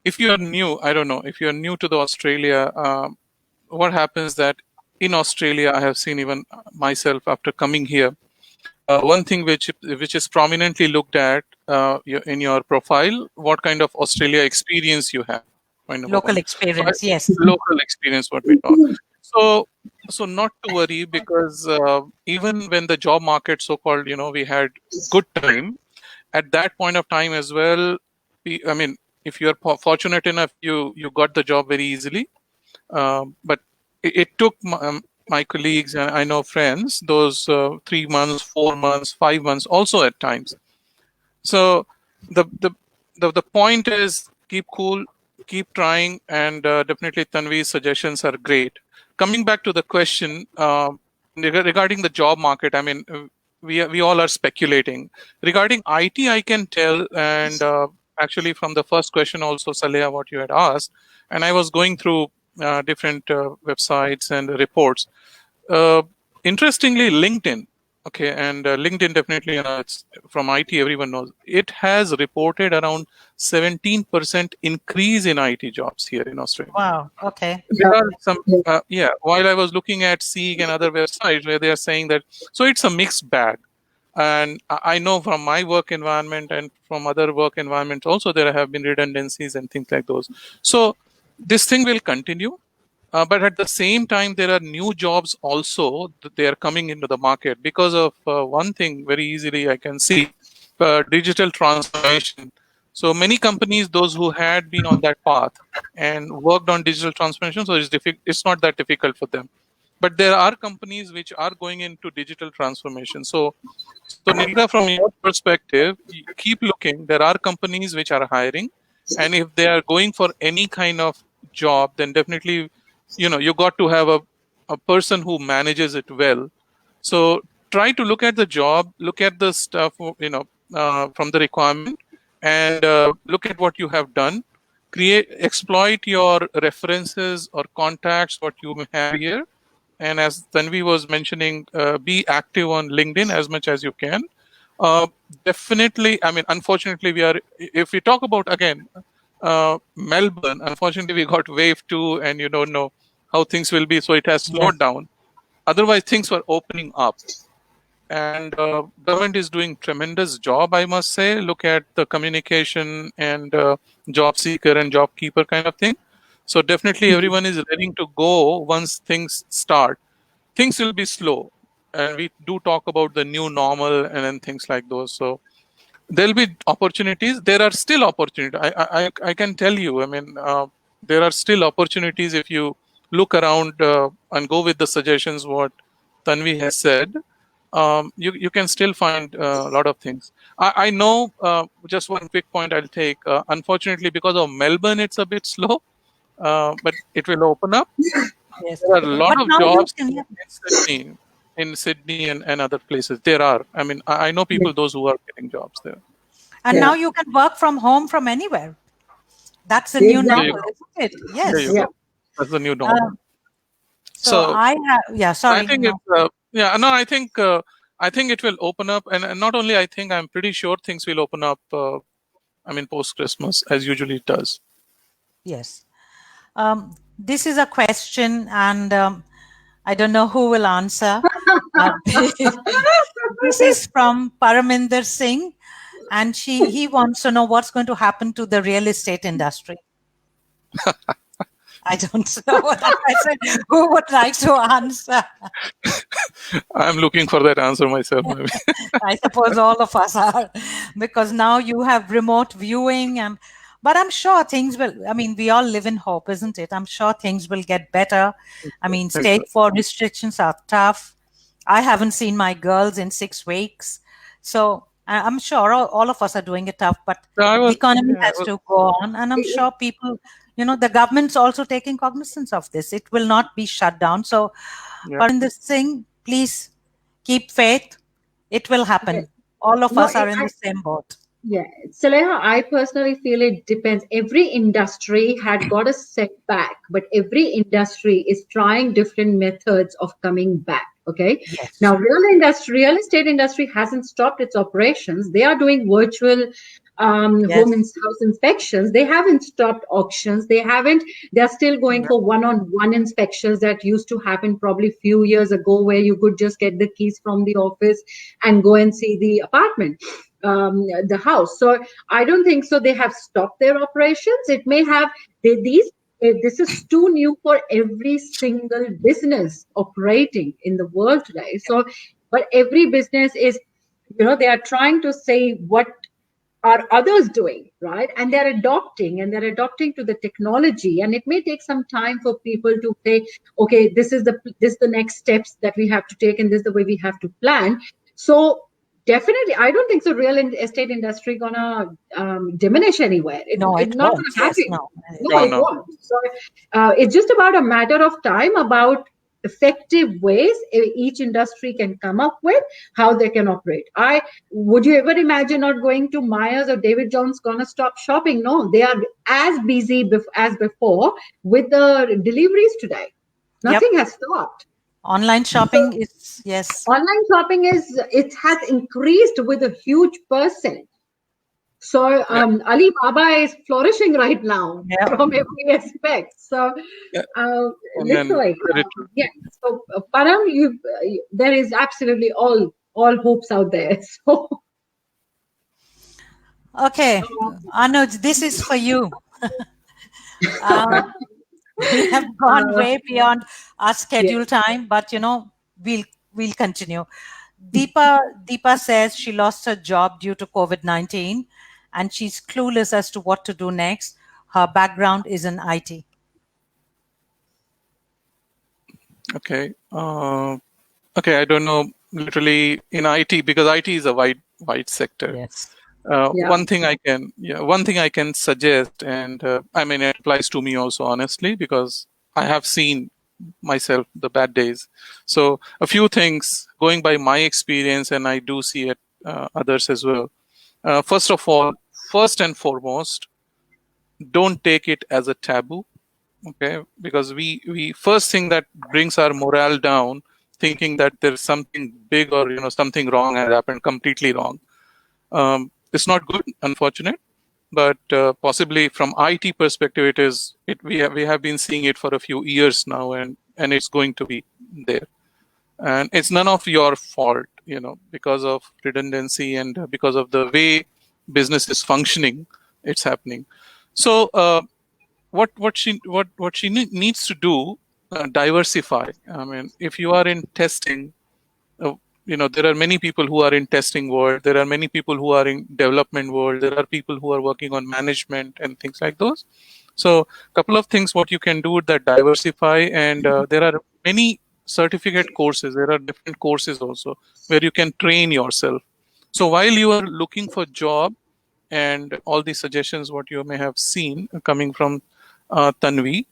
[SPEAKER 2] If you are new, I don't know, if you are new to the Australia, what happens that in Australia, I have seen even myself after coming here. One thing which is prominently looked at in your profile, what kind of Australia experience you have. Point number
[SPEAKER 1] Local
[SPEAKER 2] one.
[SPEAKER 1] experience, yes.
[SPEAKER 2] Local experience, what we talk. So not to worry, because even when the job market, so-called, we had good time, at that point of time as well, I mean, if you are fortunate enough, you got the job very easily. But it took my colleagues, and I know friends, those 3 months, 4 months, 5 months, also at times. So the point is, keep cool, keep trying, and definitely Tanvi's suggestions are great. Coming back to the question regarding the job market, I mean, we all are speculating. Regarding IT, I can tell, and actually from the first question also, Saleha, what you had asked, and I was going through different websites and reports. Interestingly, LinkedIn, okay, and LinkedIn definitely, it's from IT, everyone knows. It has reported around 17% increase in IT jobs here in Australia.
[SPEAKER 1] Wow, okay.
[SPEAKER 2] There are some, while I was looking at Seek and other websites where they are saying that, so it's a mixed bag. And I know from my work environment and from other work environments also, there have been redundancies and things like those. So this thing will continue. But at the same time, there are new jobs also that they are coming into the market because of one thing very easily I can see, digital transformation. So many companies, those who had been on that path and worked on digital transformation, so it's not that difficult for them. But there are companies which are going into digital transformation. So Nikita, from your perspective, keep looking. There are companies which are hiring, and if they are going for any kind of job, then definitely, you got to have a person who manages it well. So try to look at the job, look at the stuff, from the requirement, and look at what you have done. Exploit your references or contacts, what you have here. And as Tanvi was mentioning, be active on LinkedIn as much as you can. Definitely, I mean, unfortunately, if we talk about, again, Melbourne, unfortunately, we got wave 2, and you don't know how things will be, so it has slowed down. Otherwise, things were opening up. And government is doing tremendous job, I must say. Look at the communication and job seeker and job keeper kind of thing. So definitely everyone is ready to go once things start. Things will be slow. And we do talk about the new normal and then things like those. So there'll be opportunities. There are still opportunities. I can tell you, I mean, there are still opportunities if you look around and go with the suggestions what Tanvi has said. You can still find a lot of things. I know, just one quick point I'll take. Unfortunately, because of Melbourne, it's a bit slow, but it will open up.
[SPEAKER 1] Yes.
[SPEAKER 2] There are a lot
[SPEAKER 1] But
[SPEAKER 2] of
[SPEAKER 1] now you
[SPEAKER 2] jobs
[SPEAKER 1] can,
[SPEAKER 2] in Sydney and other places. There are. I mean, I know people, those who are getting jobs there.
[SPEAKER 1] and now you can work from home from anywhere. That's the new
[SPEAKER 2] There you
[SPEAKER 1] normal,
[SPEAKER 2] go.
[SPEAKER 1] isn't it?
[SPEAKER 2] There
[SPEAKER 1] Yes.
[SPEAKER 2] you go. That's the new normal.
[SPEAKER 1] So
[SPEAKER 2] So
[SPEAKER 1] I have, yeah,
[SPEAKER 2] I
[SPEAKER 1] sorry.
[SPEAKER 2] think
[SPEAKER 1] No.
[SPEAKER 2] it's no. I think it will open up, and not only I think, I'm pretty sure things will open up. I mean, post Christmas, as usually it does.
[SPEAKER 1] Yes. This is a question, and I don't know who will answer. This is from Paraminder Singh, and he wants to know what's going to happen to the real estate industry. I don't know what that question. Who would like to answer?
[SPEAKER 2] I'm looking for that answer myself. Maybe.
[SPEAKER 1] I suppose all of us are, because now you have remote viewing, and but I'm sure things will. I mean, we all live in hope, isn't it? I'm sure things will get better. I mean, state 4 restrictions are tough. I haven't seen my girls in 6 weeks, so I'm sure all of us are doing it tough. But the economy has to go on, and I'm sure people, the government's also taking cognizance of this. It will not be shut down. So,
[SPEAKER 2] Yeah.
[SPEAKER 1] Parvinder Singh, please keep faith. It will happen. All of
[SPEAKER 3] No,
[SPEAKER 1] us are in the same boat.
[SPEAKER 3] yeah, Saleha, I personally feel it depends. Every industry had got a setback, but every industry is trying different methods of coming back. Okay.
[SPEAKER 1] Yes.
[SPEAKER 3] Now, real estate industry hasn't stopped its operations. They are doing virtual house inspections. They haven't stopped auctions. They are still going for one-on-one inspections that used to happen probably few years ago, where you could just get the keys from the office and go and see the apartment, the house. So I don't think so. They have stopped their operations. It may have this is too new for every single business operating in the world today. So, but every business is, they are trying to say what are others doing, right? And they're adopting to the technology, and it may take some time for people to say, okay, this is the next steps that we have to take, and this is the way we have to plan. So definitely, I don't think so real estate industry gonna diminish anywhere. It's not
[SPEAKER 1] won't.
[SPEAKER 3] gonna happen.
[SPEAKER 1] No.
[SPEAKER 3] No, it won't. So it's just about a matter of time, about effective ways each industry can come up with how they can operate. Would you ever imagine not going to Myers or David Jones gonna stop shopping? No, they are as busy as before with the deliveries today. Nothing has stopped.
[SPEAKER 1] Online shopping is, yes.
[SPEAKER 3] Online shopping it has increased with a huge percent. So Alibaba is flourishing right now from every aspect. So literally, So Param, there is absolutely all hopes out there. So
[SPEAKER 1] okay, Anuj, this is for you. We have gone way beyond our scheduled time, but we'll continue. Deepa says she lost her job due to COVID-19, and she's clueless as to what to do next. Her background is in IT.
[SPEAKER 2] Okay. Okay. I don't know. Literally in IT, because IT is a wide sector.
[SPEAKER 1] Yes.
[SPEAKER 2] One thing I can suggest, and I mean it applies to me also, honestly, because I have seen myself the bad days. So a few things going by my experience, and I do see it others as well. First of all, first and foremost, don't take it as a taboo. Okay, because we first thing that brings our morale down, thinking that there's something big or something wrong has happened, completely wrong. It's not good, unfortunate, but possibly from IT perspective, we have been seeing it for a few years now, and it's going to be there, and it's none of your fault, because of redundancy and because of the way business is functioning, it's happening. So what she needs to do, diversify. I mean, if you are in testing, there are many people who are in testing world. There are many people who are in development world. There are people who are working on management and things like those. So a couple of things what you can do that diversify, and there are many certificate courses. There are different courses also where you can train yourself. So while you are looking for job, and all the suggestions what you may have seen coming from Tanvi,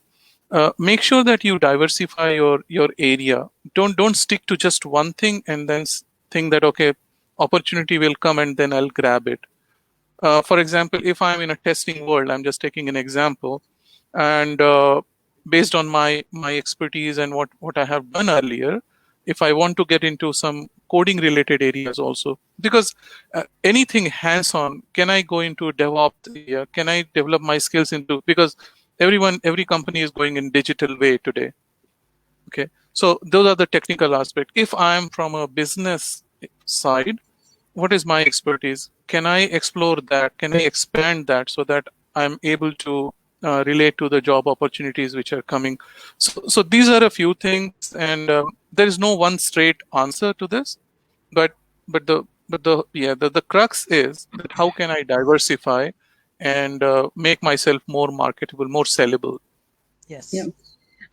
[SPEAKER 2] make sure that you diversify your area. Don't stick to just one thing and then think that, okay, opportunity will come and then I'll grab it. For example, if I'm in a testing world, I'm just taking an example, and based on my expertise and what I have done earlier, if I want to get into some coding related areas also, because anything hands-on, can I go into DevOps area? Can I develop my skills into, because every company is going in digital way today. Okay, so those are the technical aspects. If I'm from a business side, what is my expertise? Can I explore that? Can I expand that so that I'm able to relate to the job opportunities which are coming? So these are a few things, and there is no one straight answer to this, but the crux is that how can I diversify and make myself more marketable, more sellable?
[SPEAKER 1] Yes.
[SPEAKER 3] Yeah.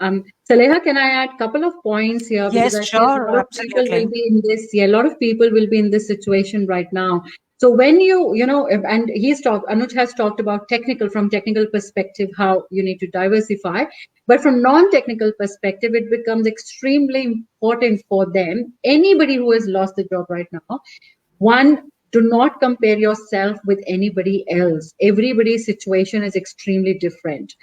[SPEAKER 3] Saleha, can I add a couple of points here?
[SPEAKER 1] Yes,
[SPEAKER 3] because I
[SPEAKER 1] sure,
[SPEAKER 3] feel a lot of people will be in this. Yeah, a lot of people will be in this situation right now. So when and Anuj has talked about from technical perspective, how you need to diversify. But from non-technical perspective, it becomes extremely important for them. Anybody who has lost the job right now, one, do not compare yourself with anybody else. Everybody's situation is extremely different.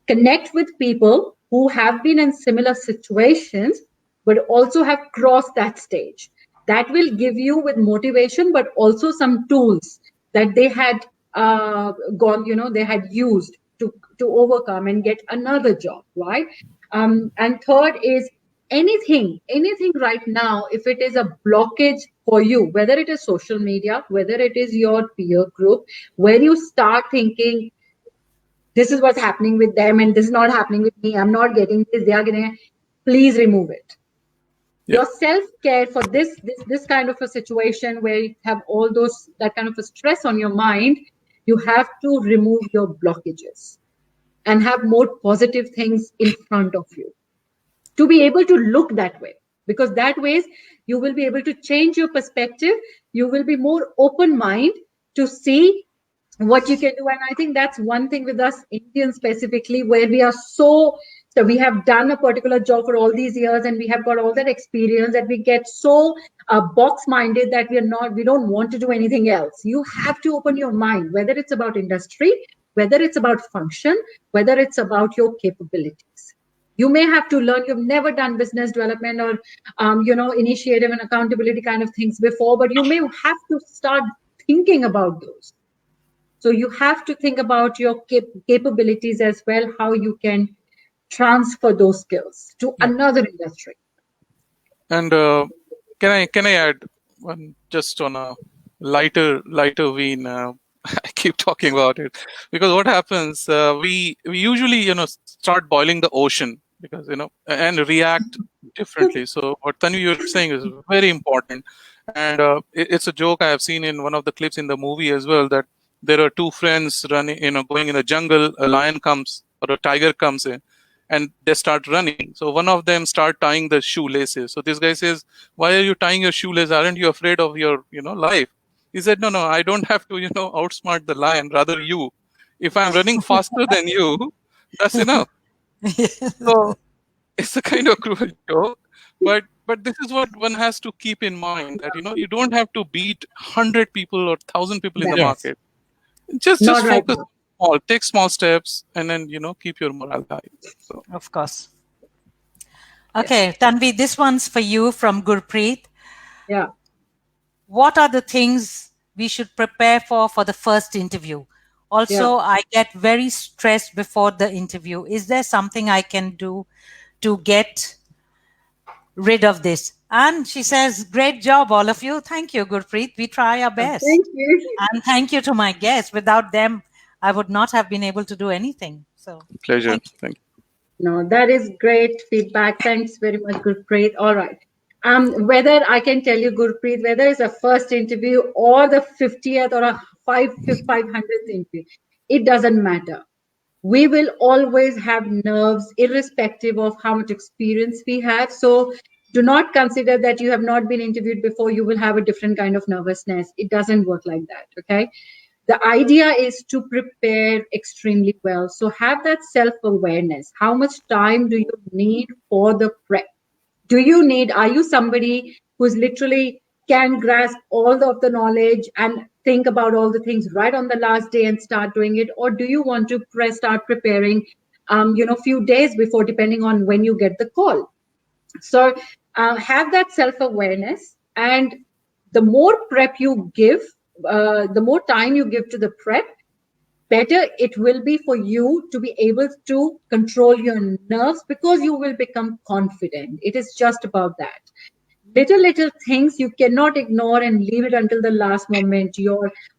[SPEAKER 3] Connect with people who have been in similar situations, but also have crossed that stage. That will give you with motivation, but also some tools that they had they had used to overcome and get another job, right? And third is anything right now, if it is a blockage for you, whether it is social media, whether it is your peer group, when you start thinking this is what's happening with them and this is not happening with me, I'm not getting this, they are getting it, please remove it. Your self-care for this kind of a situation where you have all that kind of a stress on your mind, you have to remove your blockages and have more positive things in front of you to be able to look that way, because that ways you will be able to change your perspective. You will be more open mind to see what you can do. And I think that's one thing with us Indians specifically, where we are so we have done a particular job for all these years and we have got all that experience that we get so box minded that we don't want to do anything else. You have to open your mind, whether it's about industry, whether it's about function, whether it's about your capabilities. You may have to learn. You've never done business development or initiative and accountability kind of things before, but you may have to start thinking about those. So you have to think about your capabilities as well, how you can transfer those skills to another industry.
[SPEAKER 2] And can I add one just on a lighter vein? I keep talking about it because what happens, we usually start boiling the ocean because and react differently. So what Tanvi you're saying is very important, and it's a joke I have seen in one of the clips in the movie as well, that there are two friends running, going in the jungle. A lion comes or a tiger comes in, and they start running. So one of them start tying the shoelaces. So this guy says, "Why are you tying your shoelaces? Aren't you afraid of your life?" He said, "No, I don't have to outsmart the lion. Rather you. If I'm running faster than you, that's enough." So it's a kind of cruel joke, but this is what one has to keep in mind, that you don't have to beat 100 people or 1,000 people in the market. Just focus small, take small steps, and then keep your morale high. So
[SPEAKER 1] of course. Okay, Tanvi, this one's for you from Gurpreet.
[SPEAKER 3] Yeah.
[SPEAKER 1] What are the things we should prepare for the first interview? Also, I get very stressed before the interview. Is there something I can do to get rid of this? And she says, great job, all of you. Thank you, Gurpreet. We try our best.
[SPEAKER 3] Thank you.
[SPEAKER 1] And thank you to my guests. Without them, I would not have been able to do anything. So
[SPEAKER 2] pleasure. Thank you.
[SPEAKER 3] No, that is great feedback. Thanks very much, Gurpreet. All right. Whether I can tell you, Gurpreet, whether it's a first interview or the 50th or a 500th interview, it doesn't matter. We will always have nerves, irrespective of how much experience we have. So do not consider that you have not been interviewed before, you will have a different kind of nervousness. It doesn't work like that. Okay. The idea is to prepare extremely well. So have that self-awareness. How much time do you need for the prep? Are you somebody who's literally can grasp all of the knowledge and think about all the things right on the last day and start doing it? Or do you want to start preparing, few days before, depending on when you get the call? So have that self-awareness, and the more prep you give, the more time you give to the prep, better it will be for you to be able to control your nerves, because you will become confident. It is just about that. Little things you cannot ignore and leave it until the last moment.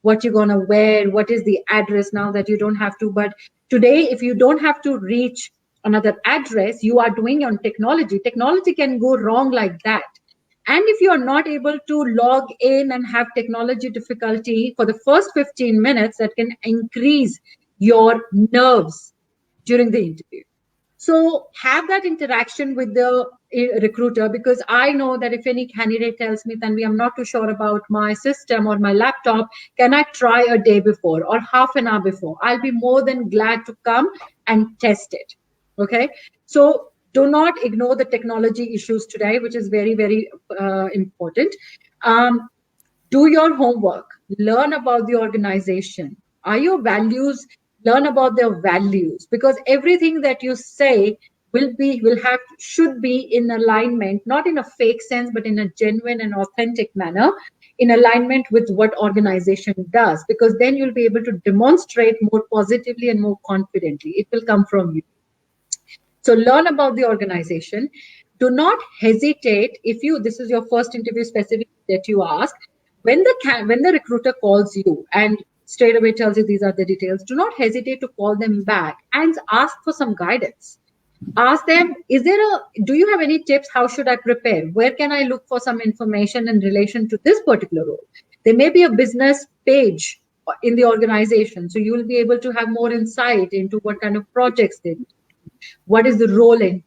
[SPEAKER 3] What you're gonna wear, what is the address, now that you don't have to. But today, if you don't have to reach another address, you are doing on technology. Technology can go wrong like that. And if you are not able to log in and have technology difficulty for the first 15 minutes, that can increase your nerves during the interview. So have that interaction with the recruiter, because I know that if any candidate tells me, Tanvi, I'm not too sure about my system or my laptop, can I try a day before or half an hour before? I'll be more than glad to come and test it. Okay. So do not ignore the technology issues today, which is very, very important. Do your homework, learn about the organization. Are your values, learn about their values, because everything that you say should be in alignment, not in a fake sense, but in a genuine and authentic manner, in alignment with what organization does, because then you'll be able to demonstrate more positively and more confidently. It will come from you. So learn about the organization. Do not hesitate if this is your first interview specific that you ask. When the recruiter calls you and straight away tells you these are the details, do not hesitate to call them back and ask for some guidance. Ask them, do you have any tips? How should I prepare? Where can I look for some information in relation to this particular role? There may be a business page in the organization, so you will be able to have more insight into what kind of projects they do, what is the role entails.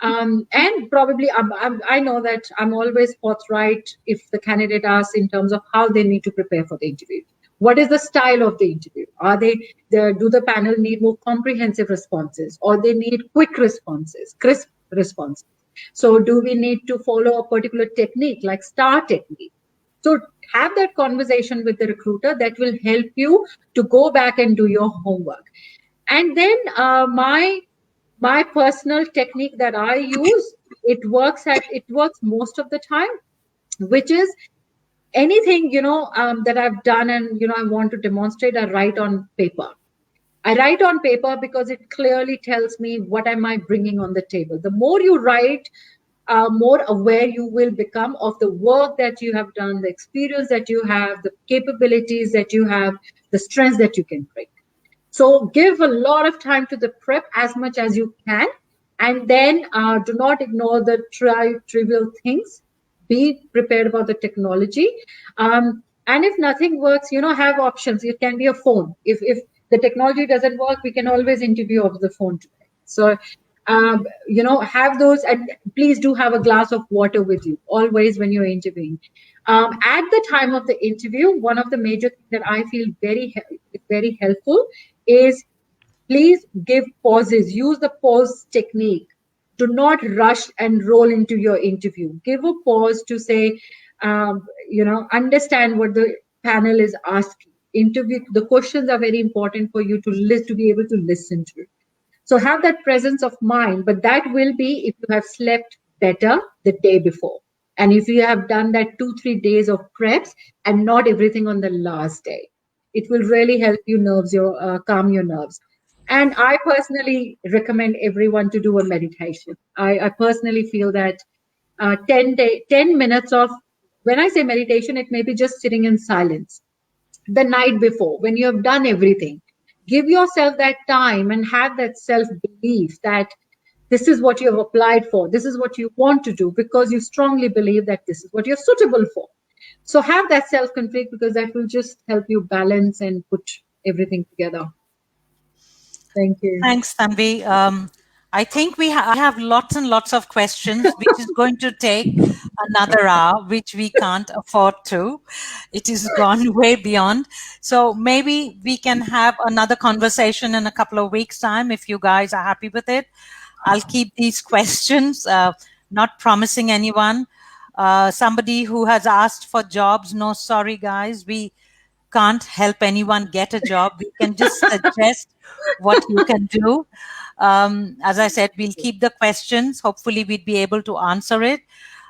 [SPEAKER 3] And probably I know that I'm always forthright if the candidate asks in terms of how they need to prepare for the interview. What is the style of the interview? Do the panel need more comprehensive responses, or they need quick responses, crisp responses? So do we need to follow a particular technique like STAR technique? So have that conversation with the recruiter. That will help you to go back and do your homework. And then my personal technique that I use, it works most of the time, which is anything, that I've done and, I want to demonstrate, I write on paper. I write on paper because it clearly tells me what am I bringing on the table. The more you write, more aware you will become of the work that you have done, the experience that you have, the capabilities that you have, the strengths that you can bring. So give a lot of time to the prep as much as you can. And then do not ignore the trivial things. Be prepared about the technology. And if nothing works, have options. It can be a phone. If the technology doesn't work, we can always interview over the phone today. So, have those, and please do have a glass of water with you always when you're interviewing. At the time of the interview, one of the major things that I feel very helpful is please give pauses. Use the pause technique. Do not rush and roll into your interview. Give a pause to say, understand what the panel is asking. The questions are very important for you to be able to listen to. So have that presence of mind, but that will be if you have slept better the day before. And if you have done that 2-3 days of preps and not everything on the last day, it will really help you calm your nerves. And I personally recommend everyone to do a meditation. I personally feel that 10 minutes of, when I say meditation, it may be just sitting in silence the night before, when you have done everything. Give yourself that time and have that self-belief that this is what you have applied for. This is what you want to do because you strongly believe that this is what you're suitable for. So have that self-conflict, because that will just help you balance and put everything together. Thank you.
[SPEAKER 1] Thanks, Tanvi. I think I have lots and lots of questions, which is going to take another hour, which we can't afford to. It is gone way beyond. So maybe we can have another conversation in a couple of weeks' time if you guys are happy with it. I'll keep these questions, not promising anyone. Somebody who has asked for jobs, no, sorry, guys, we can't help anyone get a job. We can just suggest what you can do. As I said, we'll keep the questions. Hopefully, we'd be able to answer it.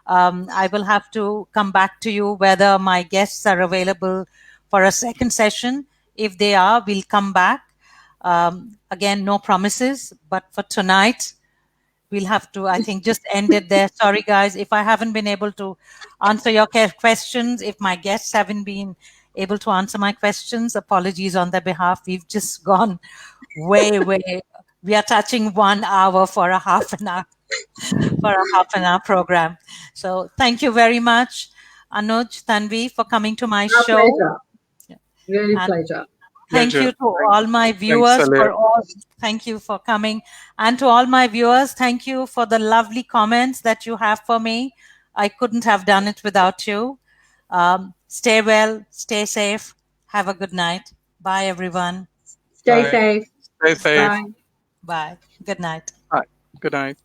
[SPEAKER 1] I will have to come back to you whether my guests are available for a second session. If they are, we'll come back. Again, no promises, but for tonight, we'll have to, I think, just end it there. Sorry, guys, if I haven't been able to answer your questions, if my guests haven't been able to answer my questions, apologies on their behalf. We've just gone way. We are touching 1 hour for a half an hour program. So thank you very much, Anuj, Tanvi, for coming to my show.
[SPEAKER 3] Pleasure. Really pleasure.
[SPEAKER 1] Thank you to all my
[SPEAKER 2] Thanks,
[SPEAKER 1] viewers
[SPEAKER 2] Saleha.
[SPEAKER 1] for all. Thank you for coming. And to all my viewers, thank you for the lovely comments that you have for me. I couldn't have done it without you. Stay well, stay safe. Have a good night. Bye, everyone.
[SPEAKER 3] Stay
[SPEAKER 2] Bye.
[SPEAKER 3] safe.
[SPEAKER 2] Stay safe.
[SPEAKER 3] Bye.
[SPEAKER 1] Bye. Good night.
[SPEAKER 2] Bye. Good night.